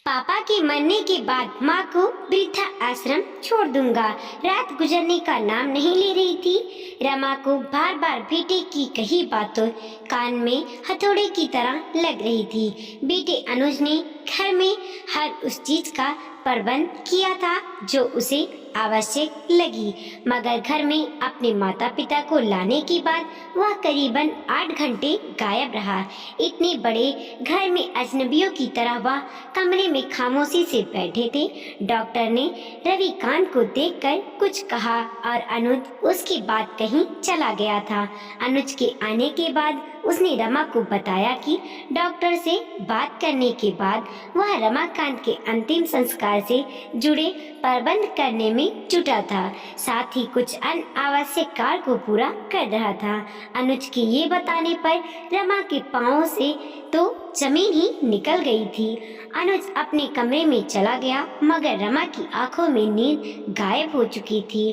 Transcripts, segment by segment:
पापा के मरने के बाद माँ को वृद्धा आश्रम छोड़ दूंगा। रात गुजरने का नाम नहीं ले रही थी। रमा को बार बार बेटे की कही बातों कान में हथौड़े की तरह लग रही थी। बेटे अनुज ने घर में हर उस चीज का प्रबंध किया था जो उसे आवश्यक लगी, मगर घर में अपने माता पिता को लाने के बाद वह करीबन 8 घंटे गायब रहा। इतने बड़े घर में अजनबियों की तरह वह कमरे में खामोशी से बैठे थे। डॉक्टर ने रविकांत को देखकर कुछ कहा और अनुज उसकी बात कहीं चला गया था। अनुज के आने के बाद उसने रमा को बताया कि डॉक्टर से बात करने के बाद वह रमाकांत के अंतिम संस्कार से जुड़े प्रबंध करने में जुटा था, साथ ही कुछ अन्य आवश्यक कार्य को पूरा कर रहा था। अनुज के ये बताने पर रमा के पांवों से तो जमीन ही निकल गई थी। अनुज अपने कमरे में चला गया, मगर रमा की आंखों में नींद गायब हो चुकी थी।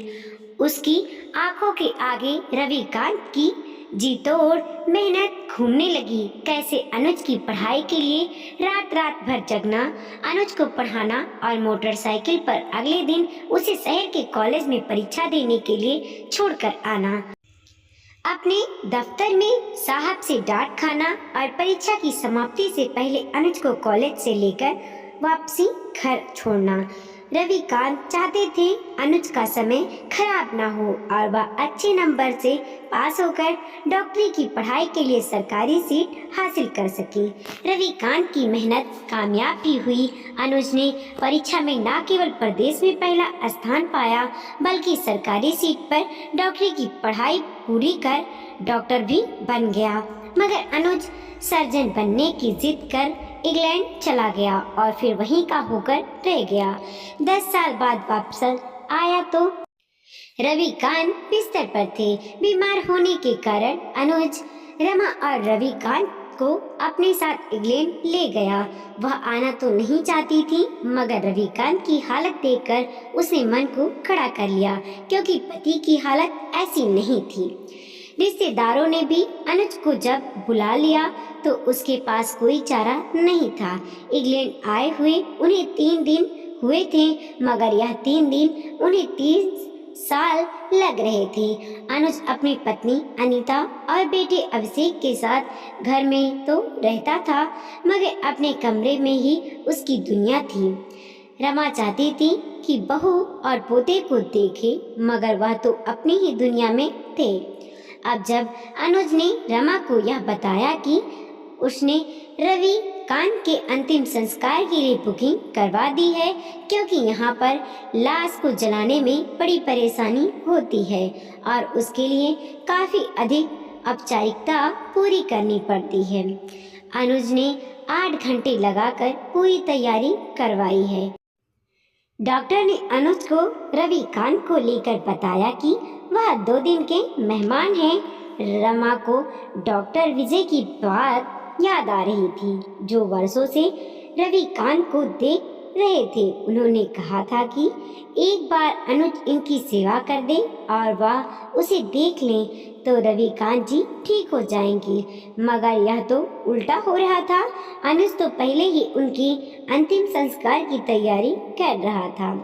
उसकी आंखों के आगे रविकांत की जी तोड़ मेहनत घूमने लगी। कैसे अनुज की पढ़ाई के लिए रात रात भर जगना, अनुज को पढ़ाना और मोटरसाइकिल पर अगले दिन उसे शहर के कॉलेज में परीक्षा देने के लिए छोड़कर आना, अपने दफ्तर में साहब से डांट खाना और परीक्षा की समाप्ति से पहले अनुज को कॉलेज से लेकर वापसी घर छोड़ना। रविकांत चाहते थे अनुज का समय खराब ना हो और वह अच्छे नंबर से पास होकर डॉक्टरी की पढ़ाई के लिए सरकारी सीट हासिल कर सके। रविकांत की मेहनत कामयाब भी हुई। अनुज ने परीक्षा में न केवल प्रदेश में पहला स्थान पाया, बल्कि सरकारी सीट पर डॉक्टरी की पढ़ाई पूरी कर डॉक्टर भी बन गया। मगर अनुज सर्जन बनने की जिद कर इंग्लैंड चला गया और फिर वहीं का होकर रह गया। 10 साल बाद वापस आया तो रविकांत बिस्तर पर थे। बीमार होने के कारण अनुज रमा और रविकांत को अपने साथ इंग्लैंड ले गया। वह आना तो नहीं चाहती थी, मगर रविकांत की हालत देखकर उसने मन को खड़ा कर लिया, क्योंकि पति की हालत ऐसी नहीं थी। रिश्तेदारों ने भी अनुज को जब बुला लिया तो उसके पास कोई चारा नहीं था। इंग्लैंड आए हुए उन्हें 3 दिन हुए थे, मगर यह 3 दिन उन्हें 3 साल लग रहे थे। अनुज अपनी पत्नी अनीता और बेटे अभिषेक के साथ घर में तो रहता था, मगर अपने कमरे में ही उसकी दुनिया थी। रमा चाहती थी कि बहू और पोते को देखे, मगर वह तो अपनी ही दुनिया में थे। अब जब अनुज ने रमा को यह बताया कि उसने रविकांत के अंतिम संस्कार के लिए बुकिंग करवा दी है, क्योंकि यहाँ पर लाश को जलाने में बड़ी परेशानी होती है और उसके लिए काफी अधिक औपचारिकता पूरी करनी पड़ती है। अनुज ने 8 घंटे लगाकर पूरी तैयारी करवाई है। डॉक्टर ने अनुज को रविकांत को लेकर बताया कि वह 2 दिन के मेहमान हैं। रमा को डॉक्टर विजय की बात याद आ रही थी, जो वर्षों से रविकांत को देख रहे थे। उन्होंने कहा था कि एक बार अनुज इनकी सेवा कर दे और वह उसे देख लें तो रविकांत जी ठीक हो जाएंगे, मगर यह तो उल्टा हो रहा था। अनुज तो पहले ही उनकी अंतिम संस्कार की तैयारी कर रहा था।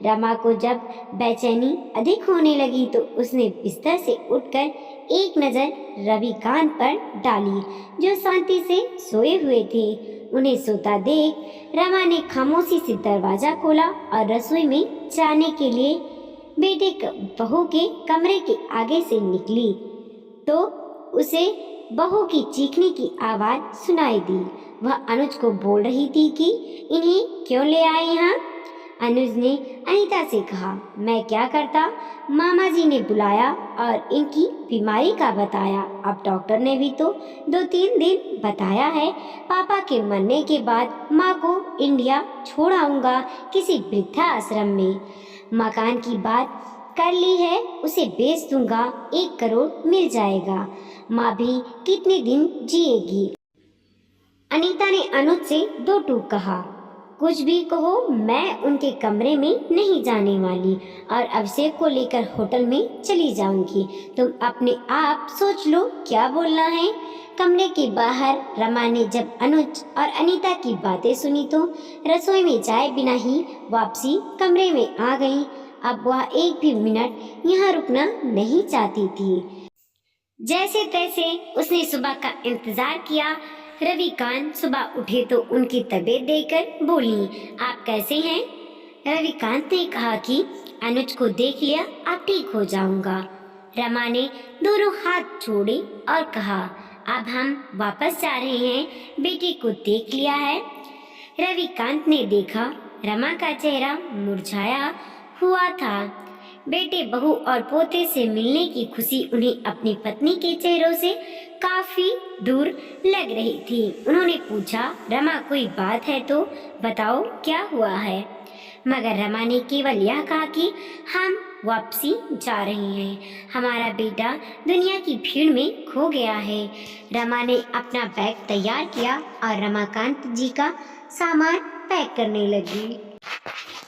रमा को जब बेचैनी अधिक होने लगी तो उसने बिस्तर से उठकर एक नज़र रविकांत पर डाली, जो शांति से सोए हुए थे। उन्हें सोता देख रमा ने खामोशी से दरवाजा खोला और रसोई में जाने के लिए बेटे बहू के कमरे के आगे से निकली तो उसे बहू की चीखने की आवाज़ सुनाई दी। वह अनुज को बोल रही थी कि इन्हें क्यों ले आए यहाँ। अनुज ने अनीता से कहा, मैं क्या करता, मामा जी ने बुलाया और इनकी बीमारी का बताया। अब डॉक्टर ने भी तो 2-3 दिन बताया है। पापा के मरने के बाद माँ को इंडिया छोड़ आऊँगा किसी वृद्धा आश्रम में। मकान की बात कर ली है, उसे बेच दूंगा, 1 करोड़ मिल जाएगा। माँ भी कितने दिन जिएगी। अनीता ने अनुज से 2 टूक कहा, कुछ भी कहो, मैं उनके कमरे में नहीं जाने वाली और अभिषेक को लेकर होटल में चली जाऊंगी। तुम अपने आप सोच लो क्या बोलना है। कमरे के बाहर रमा ने जब अनुज और अनीता की बातें सुनी तो रसोई में जाए बिना ही वापसी कमरे में आ गई। अब वह एक भी मिनट यहाँ रुकना नहीं चाहती थी। जैसे तैसे उसने सुबह का इंतजार किया। रविकांत सुबह उठे तो उनकी तबीयत देखकर बोली, आप कैसे हैं? रविकांत ने कहा कि अनुज को देख लिया, अब ठीक हो जाऊंगा। रमा ने दोनों हाथ जोड़े और कहा, अब हम वापस जा रहे हैं, बेटे को देख लिया है। रविकांत ने देखा रमा का चेहरा मुरझाया हुआ था। बेटे, बहू और पोते से मिलने की खुशी उन्हें अपनी पत्नी के चेहरों से काफी दूर लग रही थी। उन्होंने पूछा, रमा कोई बात है तो बताओ क्या हुआ है? मगर रमा ने केवल यह कहा कि हम वापसी जा रहे हैं, हमारा बेटा दुनिया की भीड़ में खो गया है। रमा ने अपना बैग तैयार किया और रमाकांत जी का सामान पैक करने लगी।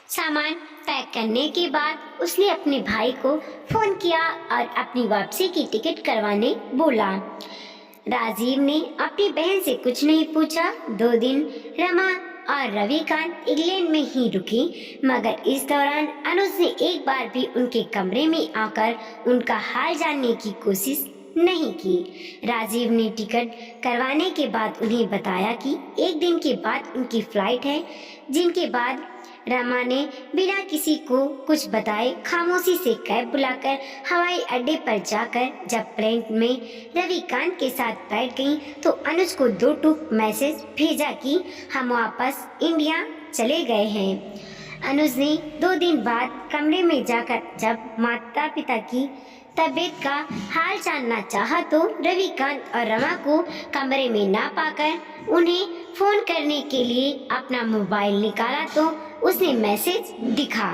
सामान पैक करने के बाद उसने अपने भाई को फोन किया और अपनी वापसी की टिकट करवाने बोला। राजीव ने अपनी बहन से कुछ नहीं पूछा। 2 दिन रमा और रविकांत इंग्लैंड में ही रुके, मगर इस दौरान अनुज ने एक बार भी उनके कमरे में आकर उनका हाल जानने की कोशिश नहीं की। राजीव ने टिकट करवाने के बाद उन्हें बताया कि 1 दिन के बाद उनकी फ्लाइट है, जिनके बाद रमा ने बिना किसी को कुछ बताए खामोशी से कैब बुलाकर हवाई अड्डे पर जाकर जब प्लेन में रविकांत के साथ बैठ गई तो अनुज को 2 टूक मैसेज भेजा कि हम वापस इंडिया चले गए हैं। अनुज ने 2 दिन बाद कमरे में जाकर जब माता पिता की तबीयत का हाल जानना चाहा तो रविकांत और रमा को कमरे में ना पाकर उन्हें फोन करने के लिए अपना मोबाइल निकाला तो उसने मैसेज दिखा।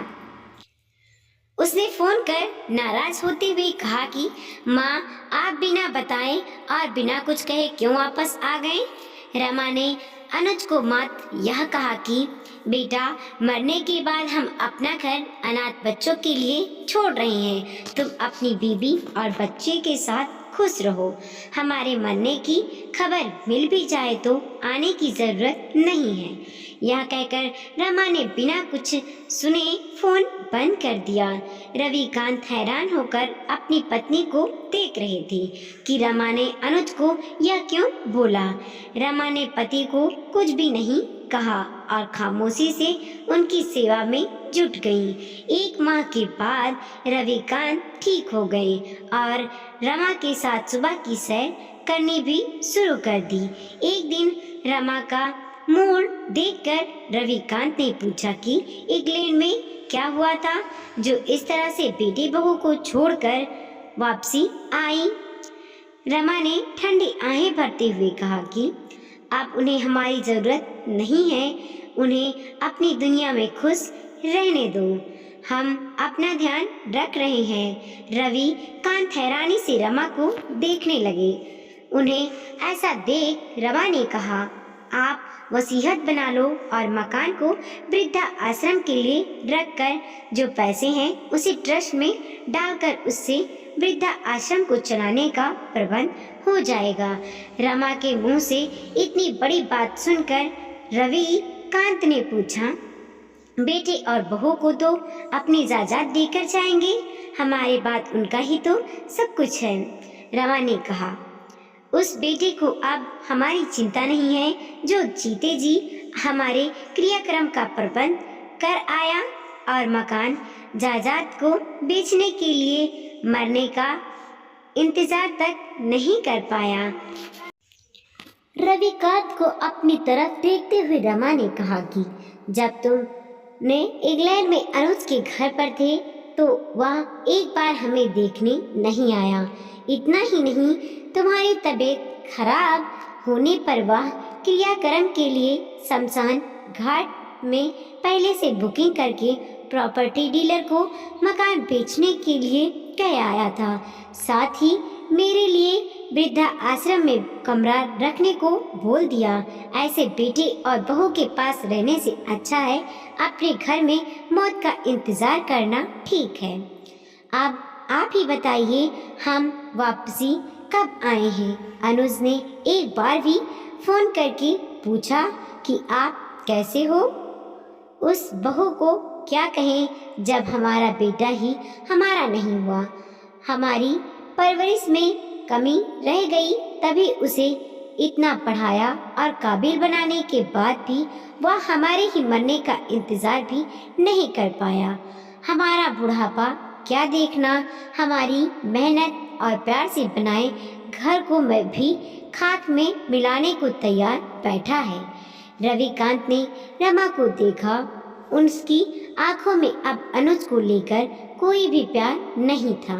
उसने फोन कर नाराज होते हुए कहा कि माँ, आप बिना बताएं और बिना कुछ कहे क्यों वापस आ गए? रमा ने अनुज को मत यह कहा कि बेटा, मरने के बाद हम अपना घर अनाथ बच्चों के लिए छोड़ रहे हैं, तुम अपनी बीवी और बच्चे के साथ खुश रहो। हमारे मरने की खबर मिल भी जाए तो आने की जरूरत नहीं है। यह कहकर रमा ने बिना कुछ सुने फोन बंद कर दिया। रविकांत हैरान होकर अपनी पत्नी को देख रहे थे कि रमा ने अनुज को यह क्यों बोला। रमा ने पति को कुछ भी नहीं कहा और खामोशी से उनकी सेवा में जुट गई। 1 माह के बाद रविकांत ठीक हो गए और रमा के साथ सुबह की सैर करनी भी शुरू कर दी। एक दिन रमा का मूड देखकर रविकांत ने पूछा कि इंग्लैंड में क्या हुआ था जो इस तरह से बेटी बहू को छोड़कर वापसी आई। रमा ने ठंडी आहें भरते हुए कहा कि अब उन्हें हमारी जरूरत नहीं है, उन्हें अपनी दुनिया में खुश रहने दो, हम अपना ध्यान रख रहे हैं। रविकांत हैरानी से रमा को देखने लगे। उन्हें ऐसा देख रमा ने कहा, आप वसीयत बना लो और मकान को वृद्धा आश्रम के लिए रखकर जो पैसे हैं उसे ट्रस्ट में डालकर उससे वृद्धा आश्रम को चलाने का प्रबंध हो जाएगा। रमा के मुंह से इतनी बड़ी बात सुनकर रविकांत ने पूछा, बेटे और बहू को तो अपनी जायदाद देकर जाएंगे, हमारे बाद उनका ही तो सब कुछ है। रमा ने कहा, उस बेटे को अब हमारी चिंता नहीं है जो जीते जी हमारे क्रियाक्रम का प्रबंध कर आया और मकान जायदाद को बेचने के लिए मरने का इंतजार तक नहीं कर पाया। रविकांत को अपनी तरफ देखते हुए रमा ने कहा कि जब तुमने इंग्लैंड में अनुज के घर पर थे तो वह एक बार हमें देखने नहीं आया। इतना ही नहीं, तुम्हारी तबीयत खराब होने पर वह क्रियाक्रम के लिए शमशान घाट में पहले से बुकिंग करके प्रॉपर्टी डीलर को मकान बेचने के लिए कह आया था। साथ ही मेरे लिए वृद्धा आश्रम में कमरा रखने को बोल दिया। ऐसे बेटे और बहू के पास रहने से अच्छा है अपने घर में मौत का इंतजार करना ठीक है। अब आप ही बताइए हम वापसी कब आए हैं? अनुज ने एक बार भी फोन करके पूछा कि आप कैसे हो। उस बहू को क्या कहें जब हमारा बेटा ही हमारा नहीं हुआ। हमारी परवरिश में कमी रह गई, तभी उसे इतना पढ़ाया और काबिल बनाने के बाद भी वह हमारे ही मरने का इंतजार भी नहीं कर पाया। हमारा बुढ़ापा क्या देखना, हमारी मेहनत और प्यार से बनाए घर को मैं भी खाक में मिलाने को तैयार बैठा है। रविकांत ने रमा को देखा। उसकी आंखों में अब अनुज को लेकर कोई भी प्यार नहीं था।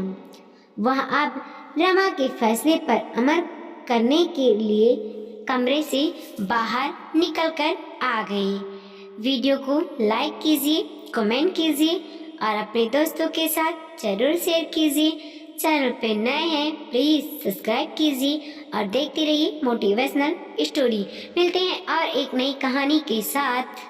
वह अब रमा के फैसले पर अमल करने के लिए कमरे से बाहर निकलकर आ गई। वीडियो को लाइक कीजिए, कमेंट कीजिए और अपने दोस्तों के साथ जरूर शेयर कीजिए। चैनल पे नए हैं प्लीज सब्सक्राइब कीजिए और देखते रहिए मोटिवेशनल स्टोरी। मिलते हैं और एक नई कहानी के साथ।